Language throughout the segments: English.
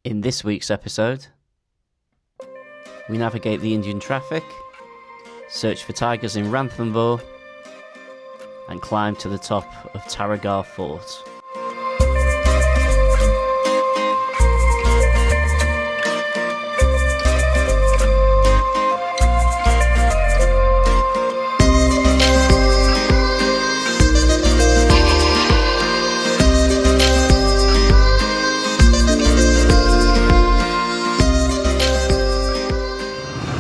In this week's episode, we navigate the Indian traffic, search for tigers in Ranthambore, and climb to the top of Ranthambore Fort.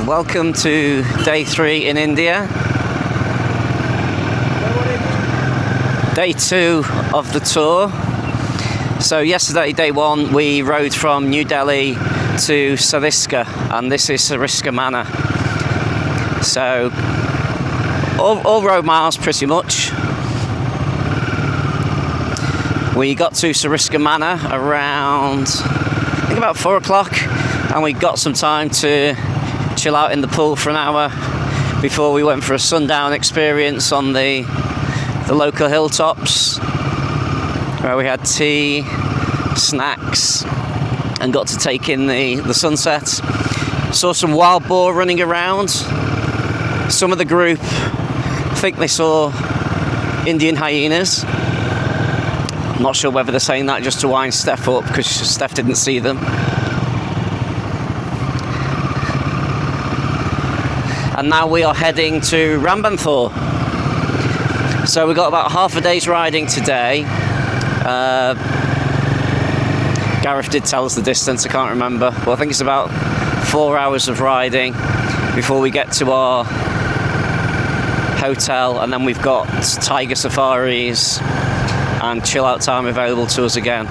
Welcome to day 3 in India. Day 2 of the tour. So yesterday, day 1, we rode from New Delhi to Sariska, and this is Sariska Manor. So all road miles pretty much. We got to Sariska Manor around, I think about 4 o'clock, and we got some time to chill out in the pool for an hour before we went for a sundown experience on the local hilltops, where we had tea, snacks, and got to take in the sunset. Saw some wild boar running around. Some of the group think they saw Indian hyenas. I'm not sure whether they're saying that just to wind Steph up, because Steph didn't see them. And now we are heading to Ranthambore. So we've got about half a day's riding today. Gareth did tell us the distance, I can't remember, but I think it's about 4 hours of riding before we get to our hotel, and then we've got tiger safaris and chill out time available to us again.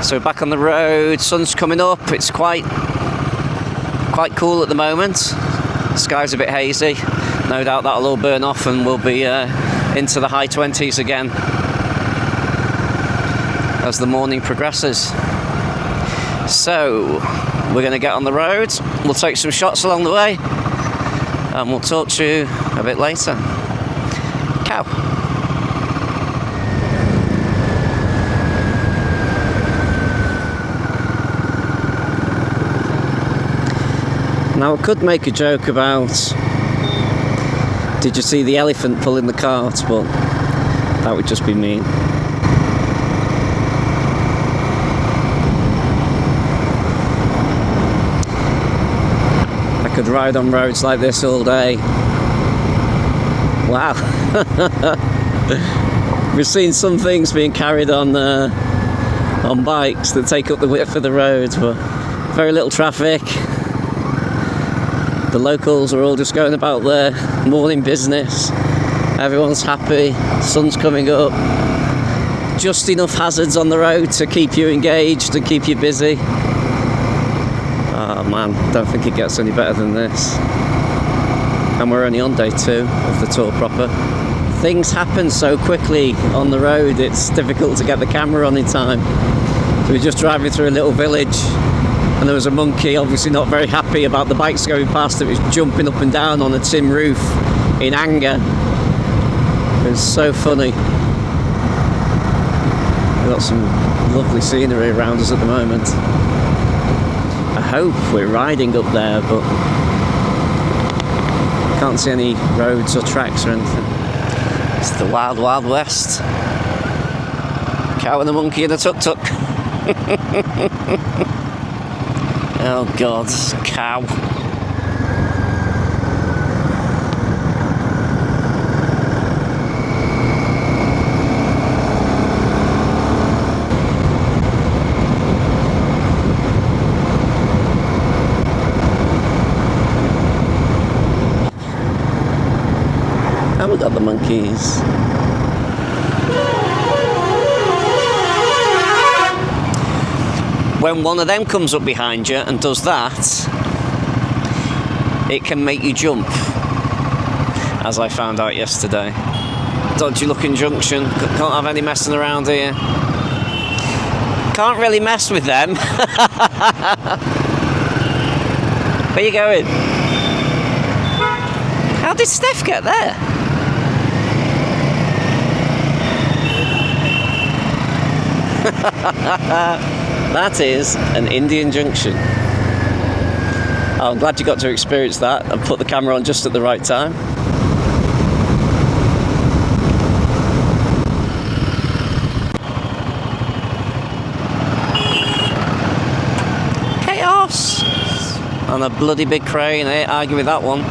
So back on the road, sun's coming up, it's quite cool at the moment. The sky's a bit hazy. No doubt that'll all burn off and we'll be into the high 20s again as the morning progresses. So we're going to get on the road. We'll take some shots along the way and we'll talk to you a bit later. Cow. Now I could make a joke about, did you see the elephant pulling the cart, but that would just be mean. I could ride on roads like this all day. Wow. We've seen some things being carried on bikes that take up the width of the roads, but very little traffic. The locals are all just going about their morning business. Everyone's happy, sun's coming up. Just enough hazards on the road to keep you engaged and keep you busy. Oh man, don't think it gets any better than this. And we're only on day 2 of the tour proper. Things happen so quickly on the road, it's difficult to get the camera on in time. So we're just driving through a little village, and there was a monkey obviously not very happy about the bikes going past. It was jumping up and down on a tin roof in anger. It was so funny. We've got some lovely scenery around us at the moment. I hope we're riding up there, but can't see any roads or tracks or anything. It's the wild, wild west. Cow and the monkey in a tuk-tuk. Oh God, cow. And we got the monkeys. When one of them comes up behind you and does that, it can make you jump, as I found out yesterday. Dodgy looking junction, can't have any messing around here. Can't really mess with them. Where you going? How did Steph get there? That is an Indian junction. Oh, I'm glad you got to experience that and put the camera on just at the right time. Chaos! On a bloody big crane, I ain't arguing with that one.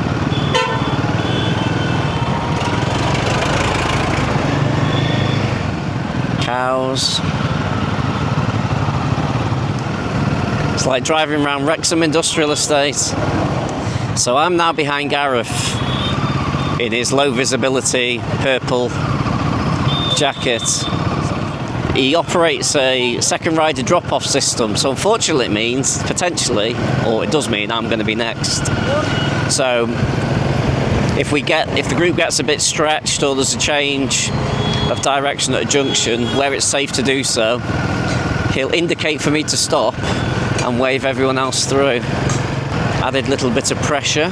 Cows. It's like driving around Wrexham Industrial Estate. So I'm now behind Gareth in his low visibility purple jacket. He operates a second rider drop-off system, so unfortunately it means potentially, or it does mean I'm going to be next. So if the group gets a bit stretched or there's a change of direction at a junction where it's safe to do so, he'll indicate for me to stop and wave everyone else through. Added a little bit of pressure.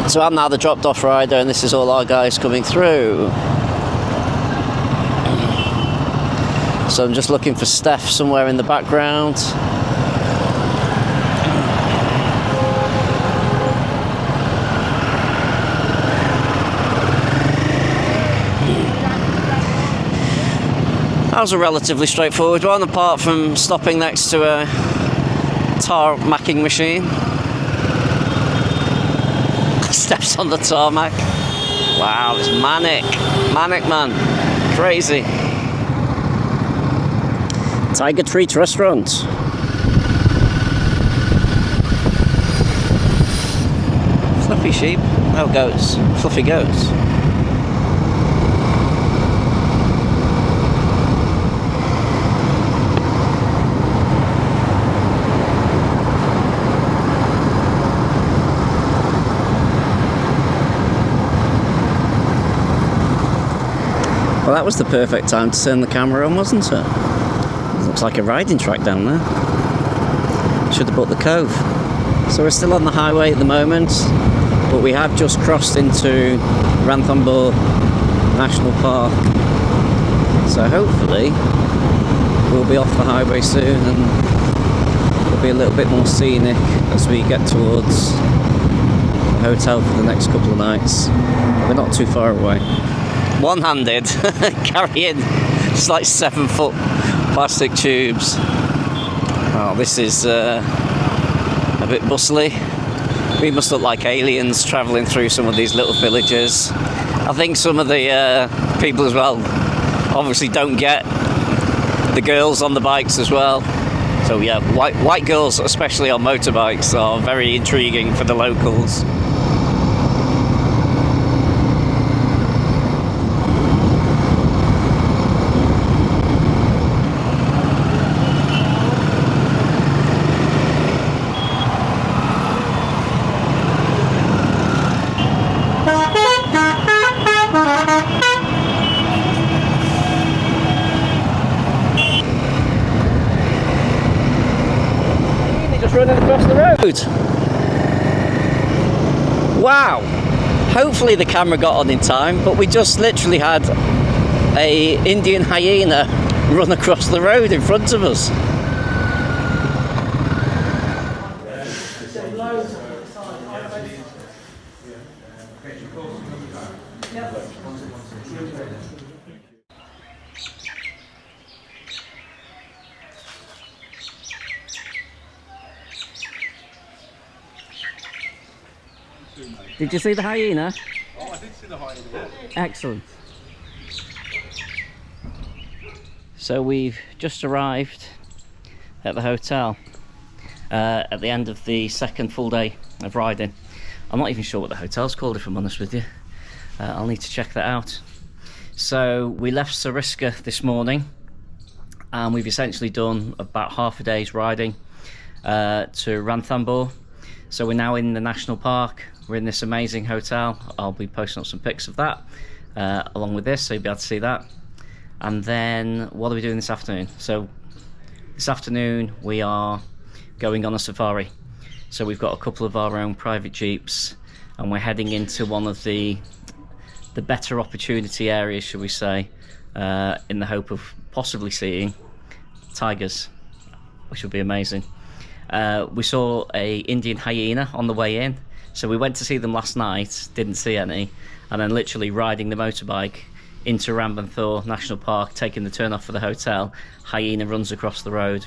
So I'm now the dropped off rider and this is all our guys coming through. So I'm just looking for Steph somewhere in the background. That was a relatively straightforward one, apart from stopping next to a tarmacking machine. Steps on the tarmac. Wow, it's manic. Manic, man. Crazy. Tiger Treat Restaurant. Fluffy sheep. Oh, goats. Fluffy goats. Well, that was the perfect time to turn the camera on, wasn't it? Looks like a riding track down there. Should have bought the cove. So we're still on the highway at the moment, but we have just crossed into Ranthambore National Park. So hopefully we'll be off the highway soon and we'll be a little bit more scenic as we get towards the hotel for the next couple of nights. We're not too far away. One-handed, carrying just like 7-foot plastic tubes. Oh, this is a bit bustly. We must look like aliens travelling through some of these little villages. I think some of the people as well obviously don't get the girls on the bikes as well. So yeah, white girls, especially on motorbikes, are very intriguing for the locals. Running across the road. Wow. Hopefully the camera got on in time, but we just literally had a Indian hyena run across the road in front of us. Did you see the hyena? Oh, I did see the hyena. Excellent. So we've just arrived at the hotel at the end of the second full day of riding. I'm not even sure what the hotel's called, if I'm honest with you. I'll need to check that out. So we left Sariska this morning and we've essentially done about half a day's riding to Ranthambore. So we're now in the national park. We're in this amazing hotel. I'll be posting up some pics of that along with this, so you'll be able to see that. And then what are we doing this afternoon? So this afternoon we are going on a safari. So we've got a couple of our own private jeeps, and we're heading into one of the better opportunity areas, shall we say, in the hope of possibly seeing tigers, which would be amazing. We saw a Indian hyena on the way in, so we went to see them last night, didn't see any, and then literally riding the motorbike into Ranthambore National Park, taking the turn off for the hotel, hyena runs across the road.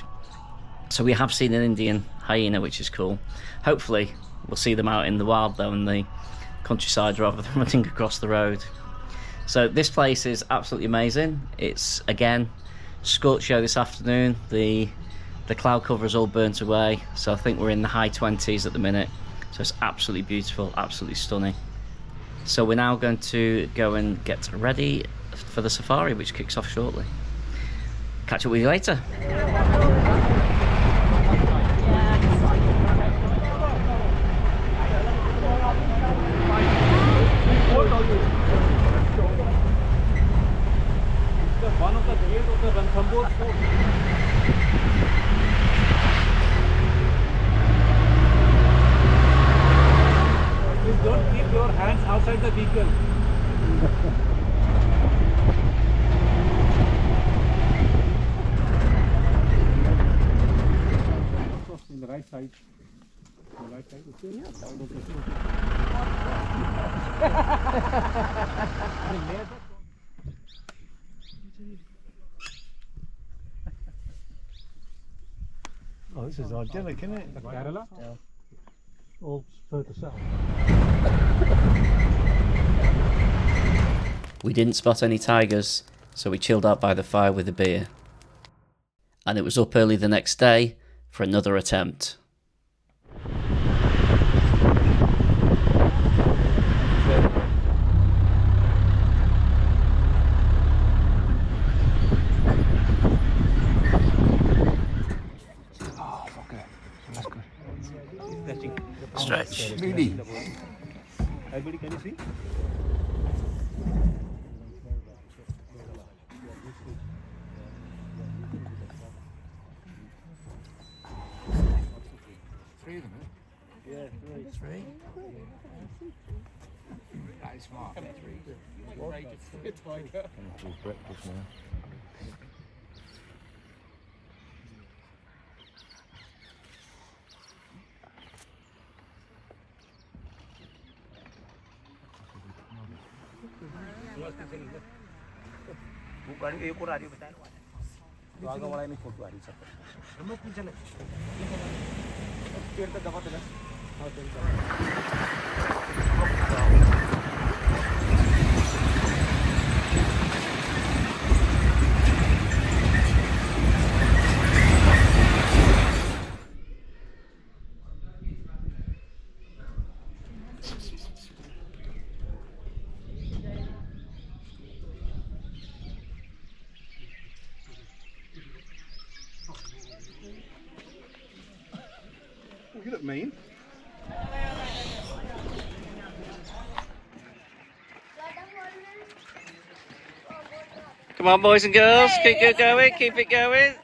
So we have seen an Indian hyena, which is cool. Hopefully we'll see them out in the wild though, in the countryside, rather than running across the road. So this place is absolutely amazing. It's, again, scorcho this afternoon. The cloud cover is all burnt away, so I think we're in the high 20s at the minute. So it's absolutely beautiful, absolutely stunning. So we're now going to go and get ready for the safari, which kicks off shortly. Catch up with you later. One of the gates of the Ranthambore Fort. Please don't keep your hands outside the vehicle. In the right side. The right side. Oh, this is idyllic, isn't it? Kerala? Yeah. All further south. We didn't spot any tigers, so we chilled out by the fire with a beer. And it was up early the next day for another attempt. Stretch. Really? Everybody, can you see? Three of them, eh? Yeah, three. That is smart. Three. Breakfast now. आगे वाला नहीं photo आ रही सब हम लोग पीछे चले पेड़ तक दबा देना हां You look mean. Come on, boys and girls, keep it going, keep it going.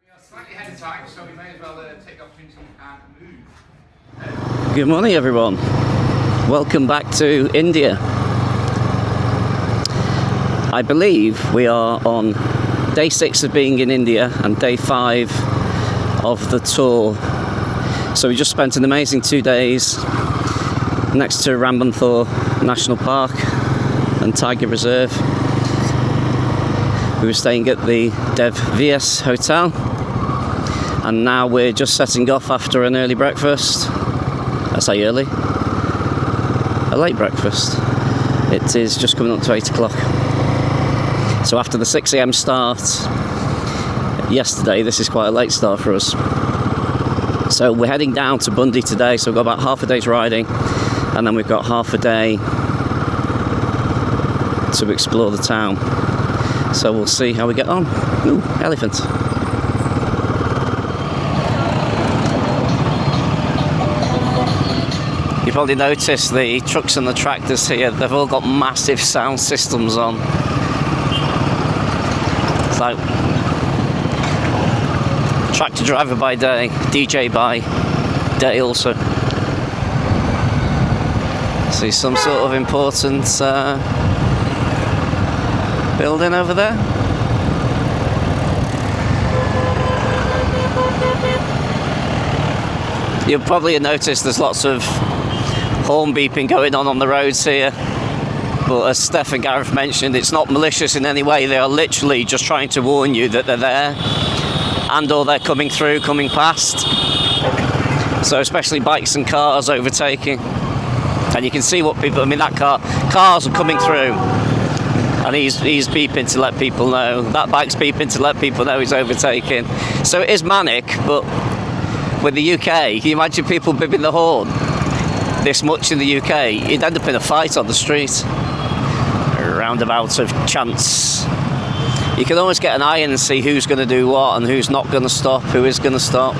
We are slightly ahead of time, so we may as well take the opportunity and move. Good morning, everyone. Welcome back to India. I believe we are on day 6 of being in India and day 5 of the tour. So we just spent an amazing 2 days next to Ranthambore National Park and Tiger Reserve. We were staying at the Dev VS Hotel, and now we're just setting off after an early breakfast. I say early, a late breakfast. It is just coming up to 8 o'clock. So after the 6 AM start yesterday, this is quite a late start for us. So we're heading down to Bundi today, so we've got about half a day's riding, and then we've got half a day to explore the town. So we'll see how we get on. Ooh, elephant. You probably noticed the trucks and the tractors here, they've all got massive sound systems on. like tractor driver by day, DJ by day also. See some sort of important building over there. You'll probably notice there's lots of horn beeping going on the roads here. But as Steph and Gareth mentioned, it's not malicious in any way. They are literally just trying to warn you that they're there and or they're coming through, coming past. So especially bikes and cars overtaking. And you can see what people, I mean, cars are coming through. And he's beeping to let people know. That bike's beeping to let people know he's overtaking. So it is manic, but with the UK, can you imagine people bipping the horn this much in the UK? You'd end up in a fight on the street. A roundabout of chance. You can always get an eye in and see who's going to do what and who's not going to stop, who is going to stop.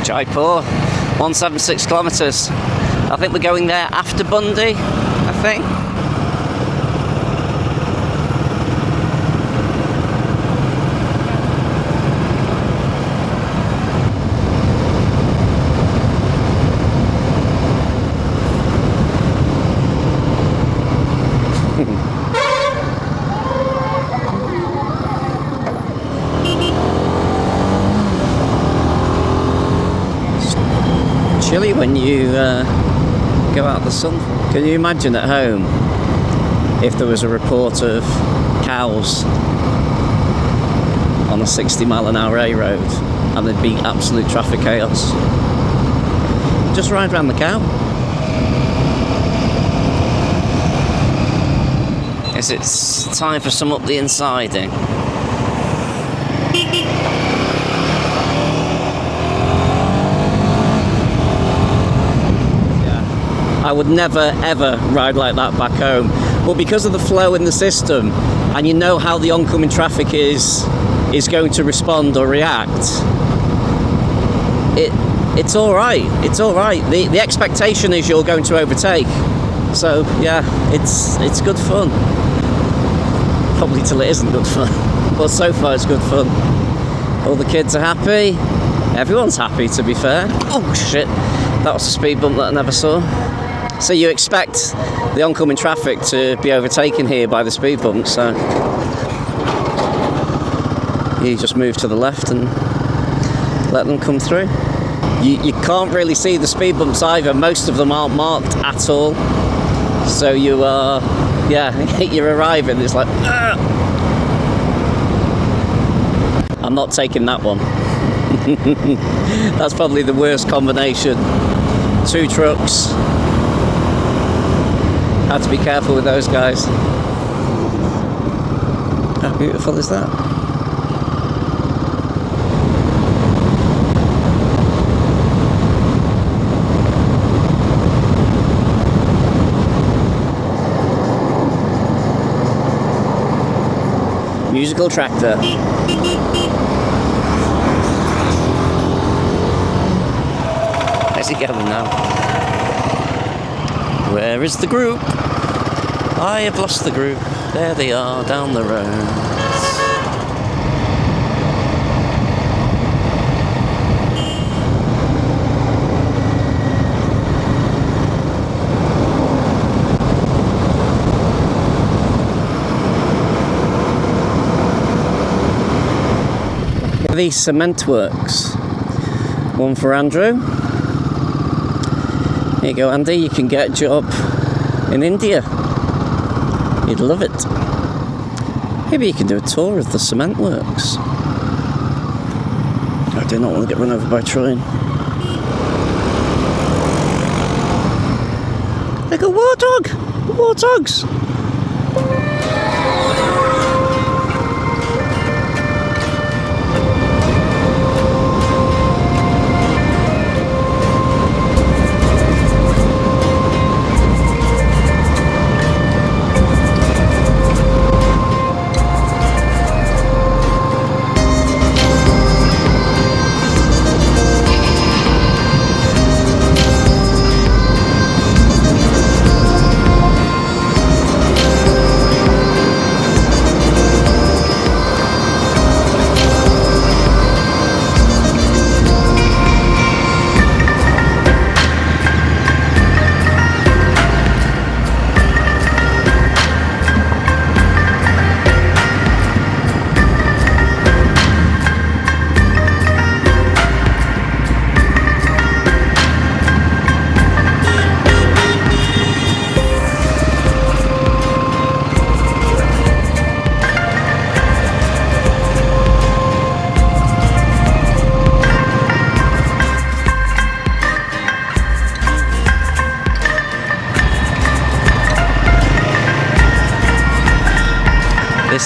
Jaipur, 176 kilometres. I think we're going there after Bundi, I think. Chilly when you go out the sun. Can you imagine at home if there was a report of cows on a 60-mile-an-hour A road and there'd be absolute traffic chaos? Just ride around the cow. Guess it's time for some up the insiding. I would never ever ride like that back home, but because of the flow in the system and you know how the oncoming traffic is going to respond or react, it's all right. It's all right. The expectation is you're going to overtake, so yeah, it's good fun. Probably till it isn't good fun, but so far it's good fun. All the kids are happy. Everyone's happy, to be fair. Oh shit, that was a speed bump that I never saw. So you expect the oncoming traffic to be overtaken here by the speed bump, so you just move to the left and let them come through. You can't really see the speed bumps either. Most of them aren't marked at all. So you are, you're arriving, it's like, Ugh! I'm not taking that one. That's probably the worst combination. 2 trucks. Had to be careful with those guys. How beautiful is that? Musical tractor. Where's he going now? Where is the group? I have lost the group. There they are, down the road. These cement works. One for Andrew. Here you go, Andy. You can get a job in India. You'd love it. Maybe you can do a tour of the cement works. I do not want to get run over by a train. Like a warthog! Warthogs!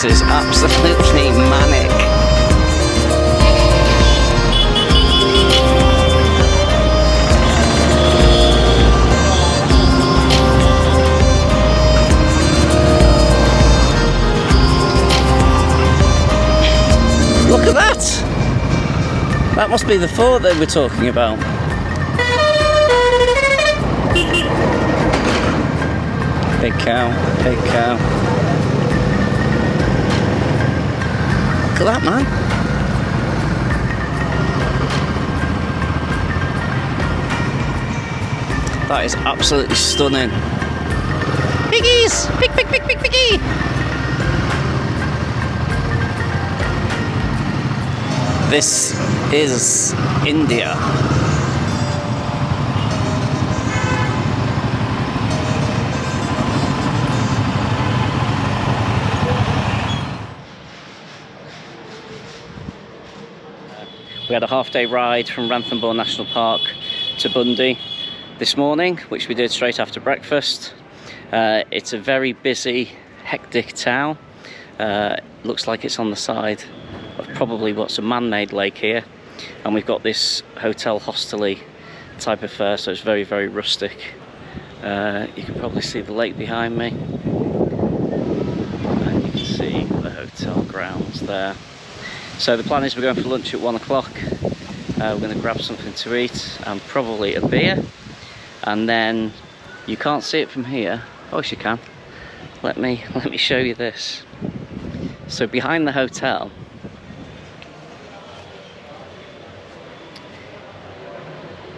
This is absolutely manic. Look at that! That must be the fort that we're talking about. Big cow, big cow. Look at that, man. That is absolutely stunning. Piggies! Pig, pig, pig, pig, piggy! This is India. We had a half-day ride from Ranthambore National Park to Bundi this morning, which we did straight after breakfast. It's a very busy, hectic town. Looks like it's on the side of probably what's a man-made lake here, and we've got this hotel hostelry type of fare, so it's very, very rustic. You can probably see the lake behind me, and you can see the hotel grounds there. So the plan is we're going for lunch at 1 o'clock. We're going to grab something to eat and probably a beer, and then you can't see it from here. Oh, yes, you can. Let me show you this. So behind the hotel,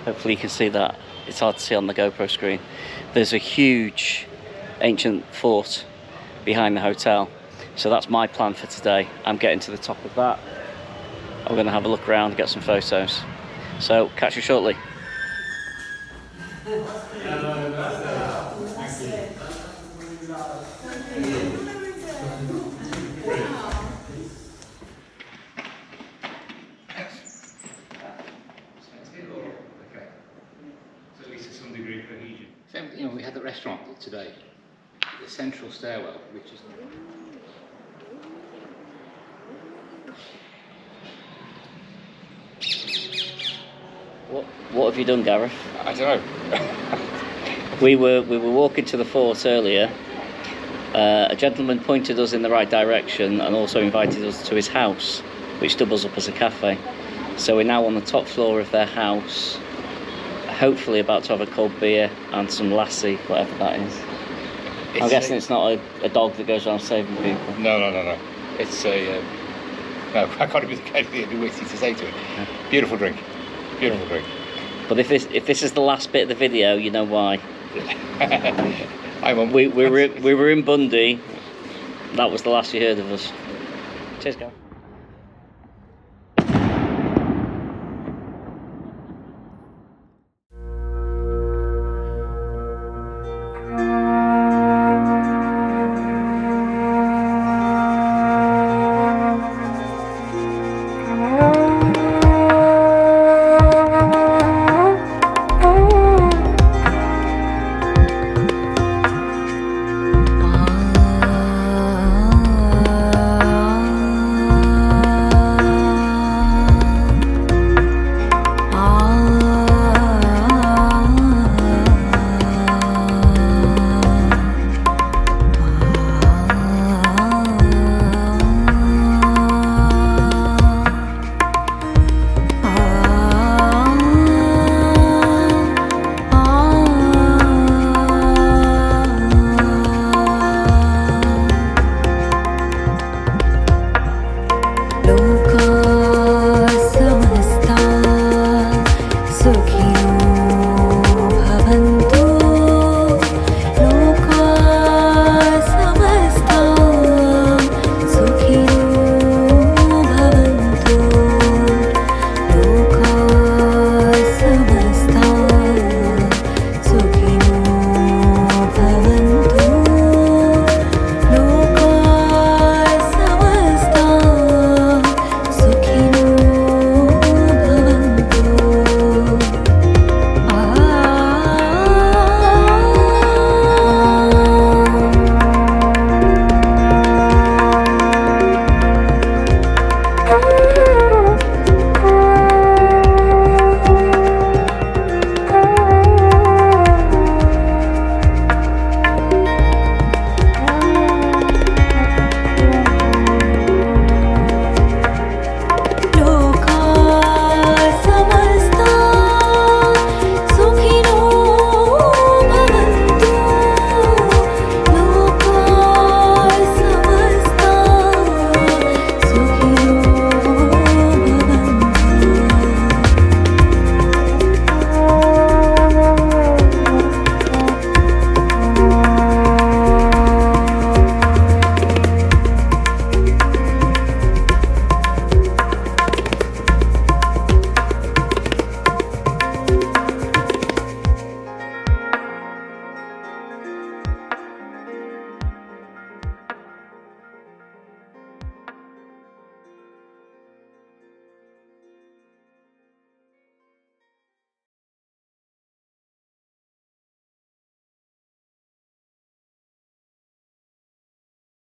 hopefully you can see that. It's hard to see on the GoPro screen. There's a huge ancient fort behind the hotel. So that's my plan for today. I'm getting to the top of that. I'm going to have a look around and get some photos. So catch you shortly. You know, we had the restaurant today, the central stairwell, which is... What have you done, Gareth? I don't know. We were walking to the fort earlier. A gentleman pointed us in the right direction and also invited us to his house, which doubles up as a cafe. So we're now on the top floor of their house, hopefully about to have a cold beer and some lassi, whatever that is. I'm guessing it's not a dog that goes around saving people. No. It's a... no, I can't be witty to say to it. Yeah. Beautiful drink. Beautiful drink. But if this is the last bit of the video, you know why. We were in Bundi. That was the last you heard of us. Cheers, guys.